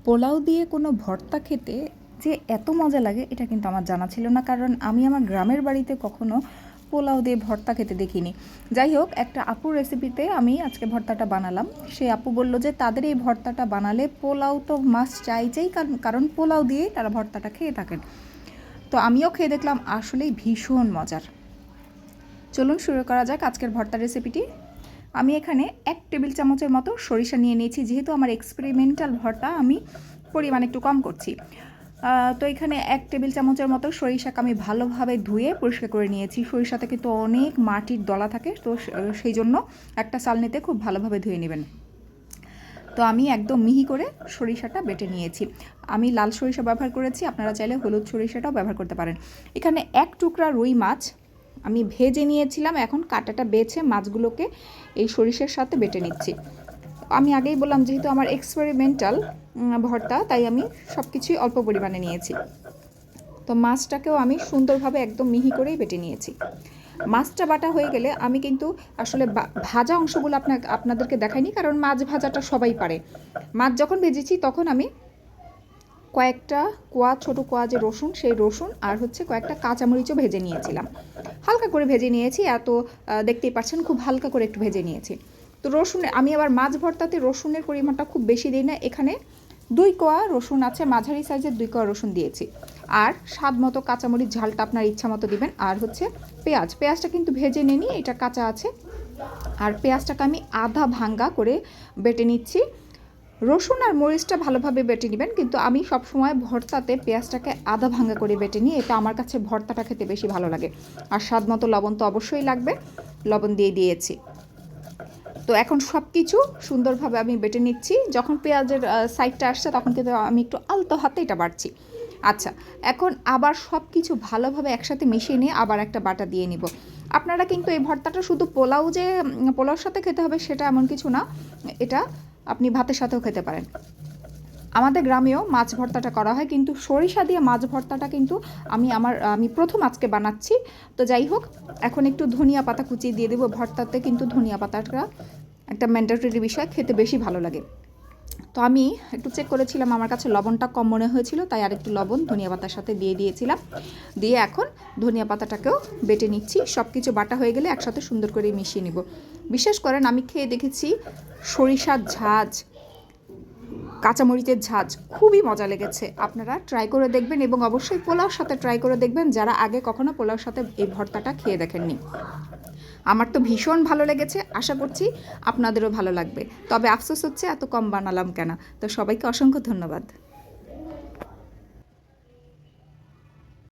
পোলাও দিয়ে কোনো ভর্তা খেতে যে এত মজা লাগে এটা কিন্তু আমার জানা ছিল না, কারণ আমি আমার গ্রামের বাড়িতে কখনো পোলাও দিয়ে ভর্তা খেতে দেখিনি। যাই হোক, একটা আপুর রেসিপিতে আমি আজকে ভর্তাটা বানালাম। সেই আপু বলল যে তাদের এই ভর্তাটা বানালে পোলাও তো মাস্ট চাই, কারণ পোলাও দিয়েই তারা ভর্তাটা খেয়ে থাকেন। তো আমিও খেয়ে দেখলাম, আসলেই ভীষণ মজার। চলুন শুরু করা যাক আজকের ভর্তার রেসিপিটি। আমি এখানে 1 টেবিল চামচের মতো সরিষা নিয়ে নিয়েছি। যেহেতু আমার এক্সপেরিমেন্টাল ভর্তা, আমি পরিমাণ একটু কম করছি। তো এখানে 1 টেবিল চামচের মতো সরিষাকে আমি ভালোভাবে ধুয়ে পরিষ্কার করে নিয়েছি। সরিষাতে কিন্তু অনেক মাটির দলা থাকে, তো সেই জন্য একটা চালনিতে খুব ভালোভাবে ধুয়ে নেবেন। তো আমি একদম মিহি করে সরিষাটা বেটে নিয়েছি। আমি লাল সরিষা ব্যবহার করেছি, আপনারা চাইলে হলুদ সরিষাটাও ব্যবহার করতে পারেন। এখানে 1 টুকরা রুই মাছ আমি ভেজে নিয়েছিলাম। এখন কাঁটাটা বেছে মাছগুলোকে এই সরিষার সাথে বেটে নিচ্ছি। আমি আগেই বললাম, যেহেতু আমার এক্সপেরিমেন্টাল ভর্তা, তাই আমি সব কিছুই অল্প পরিমাণে নিয়েছি। তো মাছটাকেও আমি সুন্দরভাবে একদম মিহি করেই বেটে নিয়েছি। মাছটা বাটা হয়ে গেলে আমি কিন্তু আসলে ভাজা অংশগুলো আপনাদেরকে দেখাইনি, কারণ মাছ ভাজাটা সবাই পারে। মাছ যখন ভেজেছি তখন আমি কয়েকটা ছোটো কোয়া যে রসুন, সেই রসুন আর কয়েকটা কাঁচামরিচও ভেজে নিয়েছিলাম। হালকা করে ভেজে নিয়েছি, এত দেখতেই পাচ্ছেন খুব হালকা করে একটু ভেজে নিয়েছি। তো আমি আবার মাছ ভর্তাতে রসুনের পরিমাণটা খুব বেশি দিই না। এখানে 2 কোয়া রসুন আছে, মাঝারি সাইজের 2 কোয়া রসুন দিয়েছি। আর স্বাদ মতো কাঁচামরিচ, ঝালটা আপনার ইচ্ছা মতো দিবেন। আর পেঁয়াজটা কিন্তু ভেজে নিই, এটা কাঁচা আছে। আর পেঁয়াজটাকে আমি আধা ভাঙ্গা করে বেটে নিচ্ছি। রসুন আর মরিচটা ভালোভাবে বেটে নেবেন, কিন্তু আমি সবসময় ভর্তাতে পেঁয়াজটাকে আধা ভাঙ্গা করে বেটে নিই। এটা আমার কাছে ভর্তাটা খেতে বেশি ভালো লাগে। আর স্বাদ মতো লবণ তো অবশ্যই লাগবে, লবণ দিয়েছি। তো এখন সব কিছু সুন্দরভাবে আমি বেটে নিচ্ছি। যখন পেঁয়াজের সাইডটা আসছে তখন কিন্তু আমি একটু আলতো হাতে এটা বাটছি। আচ্ছা, এখন আবার সব কিছু ভালোভাবে একসাথে মিশিয়ে নিয়ে আবার একটা বাটা দিয়ে নিব। আপনারা কিন্তু এই ভর্তাটা শুধু পোলাওর সাথে খেতে হবে সেটা এমন কিছু না, এটা আপনি ভাতের সাথেও খেতে পারেন। আমাদের গ্রামেও মাছ ভর্তাটা করা হয়, কিন্তু সরিষা দিয়ে মাছ ভর্তাটা কিন্তু আমি প্রথম আজকে বানাচ্ছি। তো যাই হোক, এখন একটু ধনিয়া পাতা কুচিয়ে দিয়ে দেবো ভর্তাতে, কিন্তু ধনিয়া পাতাটা একটা ম্যান্ডেটরি বিষয়, খেতে বেশি ভালো লাগে। তো আমি একটু চেক করেছিলাম, আমার কাছে লবণটা কম মনে হয়েছিল, তাই আর একটু লবণ ধনিয়া পাতার সাথে দিয়ে দিয়েছিলাম। দিয়ে এখন ধনিয়া পাতাটাকেও বেটে নিচ্ছি। সব কিছু বাটা হয়ে গেলে একসাথে সুন্দর করে মিশিয়ে নিব। বিশেষ করেন আমি খেয়ে দেখেছি, সরিষার ঝাঁজ, কাঁচামরিচের ঝাঁজ খুবই মজা লেগেছে। আপনারা ট্রাই করে দেখবেন, এবং অবশ্যই পোলাওর সাথে ট্রাই করে দেখবেন যারা আগে কখনো পোলাওর সাথে এই ভর্তাটা খেয়ে দেখেননি। আমার তো ভীষণ ভালো লেগেছে, আশা করছি আপনাদেরও ভালো লাগবে। তবে আফসোস হচ্ছে এত কম বানালাম কেন। তো সবাইকে অসংখ্য ধন্যবাদ।